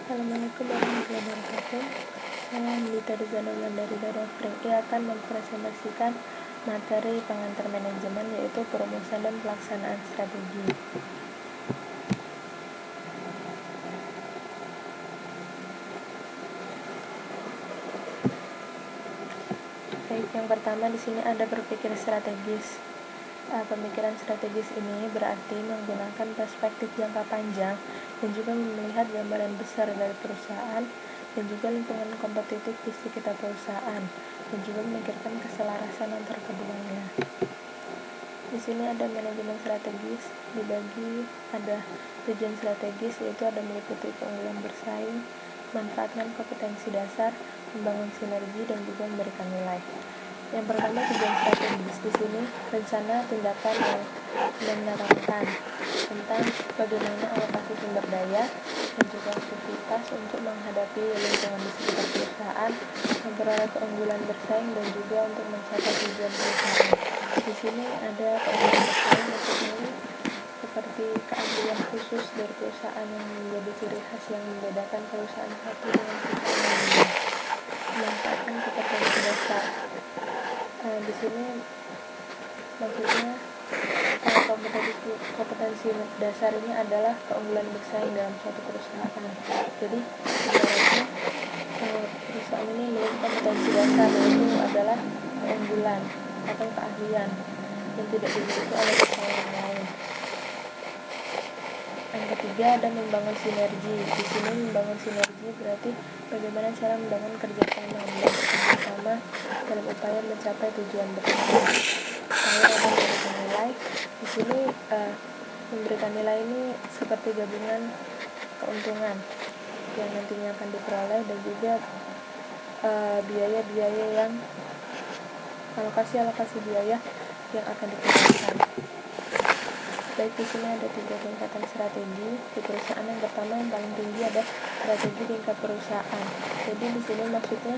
Assalamualaikum warahmatullahi wabarakatuh. Saya Andita Rizana dari Free akan mempresentasikan materi pengantar manajemen, yaitu perumusan dan pelaksanaan strategi. Baik, yang pertama di sini ada berpikir strategis. Pemikiran strategis ini berarti menggunakan perspektif jangka panjang dan juga melihat gambaran besar dari perusahaan dan juga lingkungan kompetitif di sekitar perusahaan, dan juga memikirkan keselarasan antar keduanya. Di sini ada manajemen strategis, dibagi ada tujuan strategis, yaitu ada meliputi keunggulan bersaing, manfaatkan kompetensi dasar, membangun sinergi, dan juga memberikan nilai. Yang pertama, tujuan strategis. Di sini rencana tindakan yang menerangkan tentang bagaimana alokasi sumber daya dan juga aktivitas untuk menghadapi lingkungan di sekitar perusahaan, memperoleh keunggulan bersaing, dan juga untuk mencapai tujuan perusahaan. Di sini ada keunggulan bersaing, maksudnya seperti keahlian khusus dari perusahaan yang menjadi ciri khas yang membedakan perusahaan satu dengan perusahaan lainnya. Memanfaatkan kompetensi dasar. Di sini maksudnya kompetensi dasar ini adalah keunggulan bersaing dalam suatu perusahaan. Jadi ibaratnya perusahaan ini memiliki kompetensi dasar, yaitu adalah keunggulan atau keahlian yang tidak dimiliki oleh perusahaan lain. Yang ketiga ada membangun sinergi. Di sini membangun sinergi berarti bagaimana cara membangun kerjasama dalam upaya mencapai tujuan bersama. Lalu ada memberikan nilai. Di sini memberikan nilai ini seperti gabungan keuntungan yang nantinya akan diperoleh dan juga biaya-biaya yang alokasi biaya yang akan dikeluarkan. Baik, di sini ada 3 tingkatan strategi di perusahaan. Yang pertama, yang paling tinggi ada strategi tingkat perusahaan. Jadi di sini maksudnya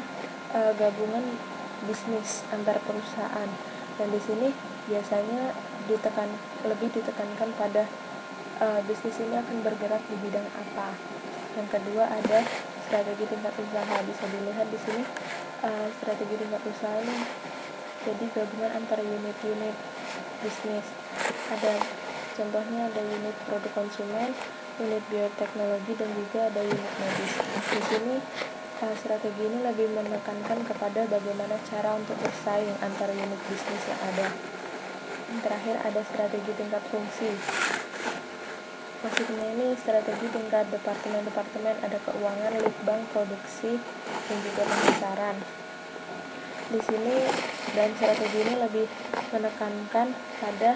gabungan bisnis antar perusahaan, dan di sini biasanya lebih ditekankan pada bisnis ini akan bergerak di bidang apa. Yang kedua ada strategi tingkat usaha. Bisa dilihat di sini strategi tingkat usaha ini jadi gabungan antara unit-unit bisnis. Contohnya ada unit produk konsumen, unit bioteknologi, dan juga ada unit medis. Di sini strategi ini lebih menekankan kepada bagaimana cara untuk bersaing antara unit bisnis yang ada. Yang terakhir ada strategi tingkat fungsi. Maksudnya ini strategi tingkat departemen-departemen, ada keuangan, litbang, produksi, dan juga pemasaran. Di sini dan strategi ini lebih menekankan pada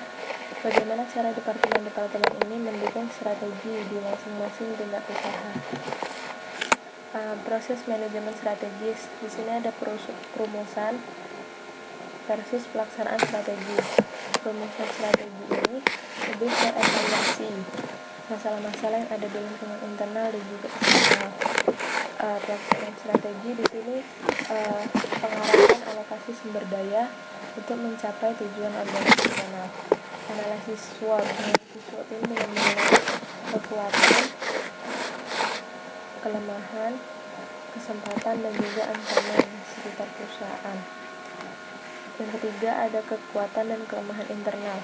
bagaimana cara departemen-departemen ini mendukung strategi di masing-masing tingkat usaha. Proses manajemen strategis. Di sini ada perumusan versus pelaksanaan strategi. Perumusan strategi ini lebih ke evaluasi masalah-masalah yang ada di lingkungan internal dan juga eksternal. Pelaksanaan strategi di sini pengarahan alokasi sumber daya untuk mencapai tujuan organisasional. Analisis SWOT ini dengan menilai kekuatan, kelemahan, kesempatan, dan juga ancaman di sekitar perusahaan. Yang ketiga ada kekuatan dan kelemahan internal.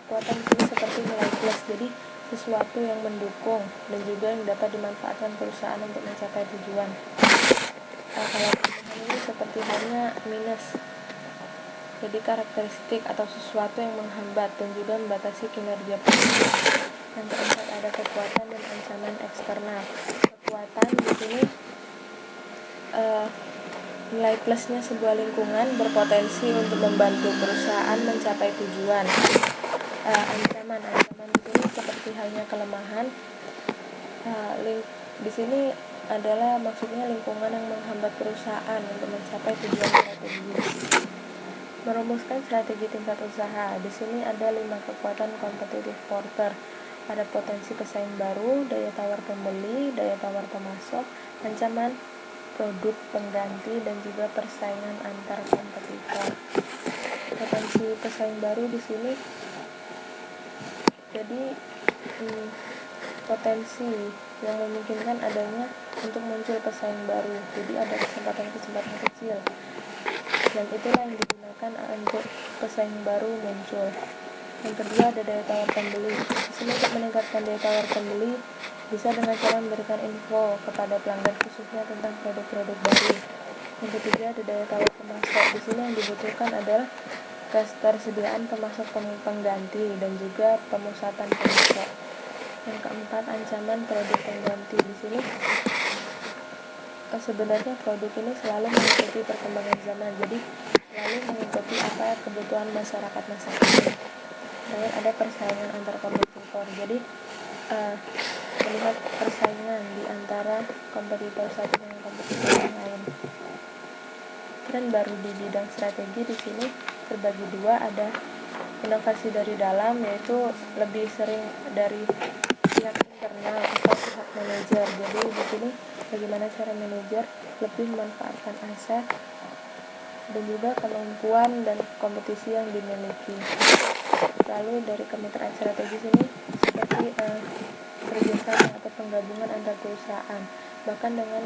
Kekuatan ini seperti nilai plus, jadi sesuatu yang mendukung dan juga yang dapat dimanfaatkan perusahaan untuk mencapai tujuan. Kalau kelemahan ini seperti halnya minus, jadi karakteristik atau sesuatu yang menghambat dan juga membatasi kinerja perusahaan. Yang keempat ada kekuatan dan ancaman eksternal. Kekuatan di sini nilai plusnya sebuah lingkungan berpotensi untuk membantu perusahaan mencapai tujuan. Ancaman di sini seperti halnya kelemahan. Di sini adalah maksudnya lingkungan yang menghambat perusahaan untuk mencapai tujuan strategis. Merumuskan strategi tingkat usaha. Di sini ada 5 kekuatan kompetitif porter. Ada potensi pesaing baru, daya tawar pembeli, daya tawar pemasok, ancaman produk pengganti, dan juga persaingan antar kompetitor. Potensi pesaing baru di sini jadi potensi yang memungkinkan adanya untuk muncul pesaing baru. Jadi ada kesempatan-kesempatan kecil, dan itulah yang digunakan untuk pesaing baru muncul. Yang kedua ada daya tawar pembeli. Di sini untuk meningkatkan daya tawar pembeli bisa dengan cara memberikan info kepada pelanggan khususnya tentang produk-produk baru. Yang ketiga ada daya tawar pemasok. Di sini yang dibutuhkan adalah ketersediaan pemasok pengganti dan juga pemusatan pemasok. Yang keempat ancaman produk pengganti. Di sini sebenarnya produk ini selalu mengikuti perkembangan zaman, jadi selalu mengikuti apa kebutuhan masyarakat masa kini. Lalu ada persaingan antar kompetitor. Jadi melihat persaingan di antara kompetitor satu dengan kompetitor yang lain. Tren baru di bidang strategi di sini terbagi dua, ada inovasi dari dalam, yaitu lebih sering dari pihak internal atau pihak manajer. Jadi di sini bagaimana cara manajer lebih memanfaatkan aset dan juga kemampuan dan kompetisi yang dimiliki. Lalu dari kemitraan strategis ini seperti kerjasama atau penggabungan antar perusahaan, bahkan dengan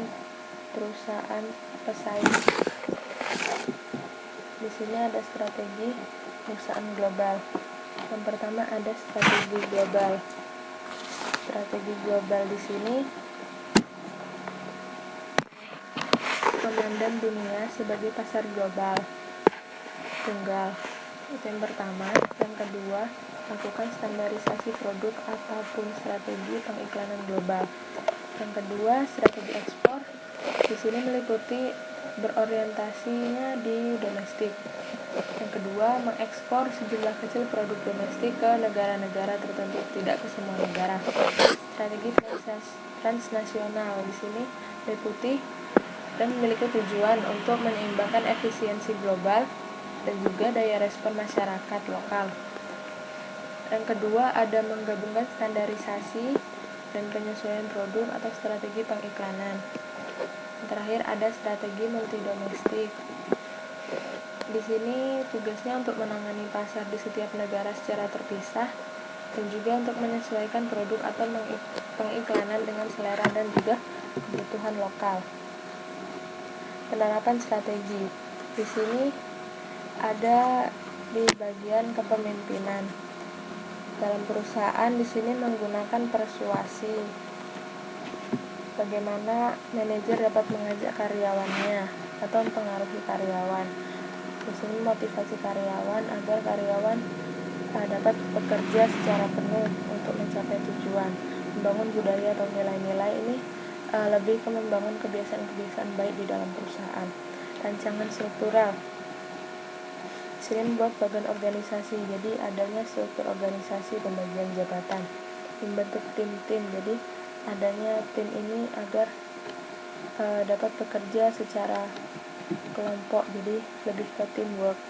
perusahaan pesaing. Di sini ada strategi perusahaan global. Yang pertama ada strategi global. Strategi global di sini memandang dunia sebagai pasar global tunggal. Itu yang pertama. Yang kedua, lakukan standarisasi produk ataupun strategi pengiklanan global. Yang kedua, strategi ekspor. Di sini meliputi berorientasinya di domestik. Yang kedua, mengekspor sejumlah kecil produk domestik ke negara-negara tertentu, tidak ke semua negara. Strategi transnasional di sini meliputi dan memiliki tujuan untuk menyeimbangkan efisiensi global dan juga daya respon masyarakat lokal. Yang kedua ada menggabungkan standarisasi dan penyesuaian produk atau strategi pengiklanan. Yang terakhir ada strategi multidomestik. Di sini tugasnya untuk menangani pasar di setiap negara secara terpisah dan juga untuk menyesuaikan produk atau pengiklanan dengan selera dan juga kebutuhan lokal. Penerapan strategi. Di sini ada di bagian kepemimpinan. Dalam perusahaan di sini menggunakan persuasi. Bagaimana manajer dapat mengajak karyawannya atau mempengaruhi karyawan. Di sini motivasi karyawan agar karyawan dapat bekerja secara penuh untuk mencapai tujuan. Membangun budaya atau nilai-nilai ini lebih ke membangun kebiasaan-kebiasaan baik di dalam perusahaan. Rancangan struktural. Di sini membuat bagian organisasi, jadi adanya struktur organisasi pembagian jabatan. Membentuk tim-tim, jadi adanya tim ini agar dapat bekerja secara kelompok, jadi lebih ke teamwork.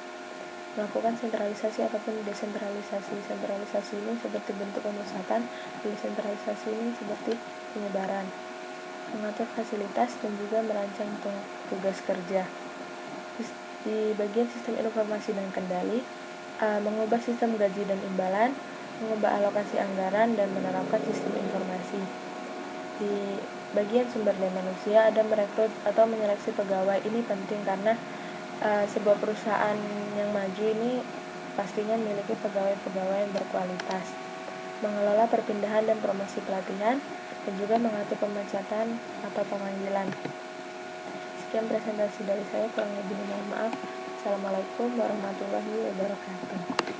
Melakukan sentralisasi ataupun desentralisasi. Sentralisasi ini seperti bentuk pemusatan, desentralisasi ini seperti penyebaran. Mengatur fasilitas dan juga merancang tugas kerja. Di bagian sistem informasi dan kendali, mengubah sistem gaji dan imbalan, mengubah alokasi anggaran, dan menerapkan sistem informasi. Di bagian sumber daya manusia ada merekrut atau menyeleksi pegawai. Ini penting karena sebuah perusahaan yang maju ini pastinya memiliki pegawai-pegawai yang berkualitas. Mengelola perpindahan dan promosi pelatihan, dan juga mengatur pemecatan atau pemanggilan. Sekian presentasi dari saya, kurang lebih mohon maaf. Assalamualaikum warahmatullahi wabarakatuh.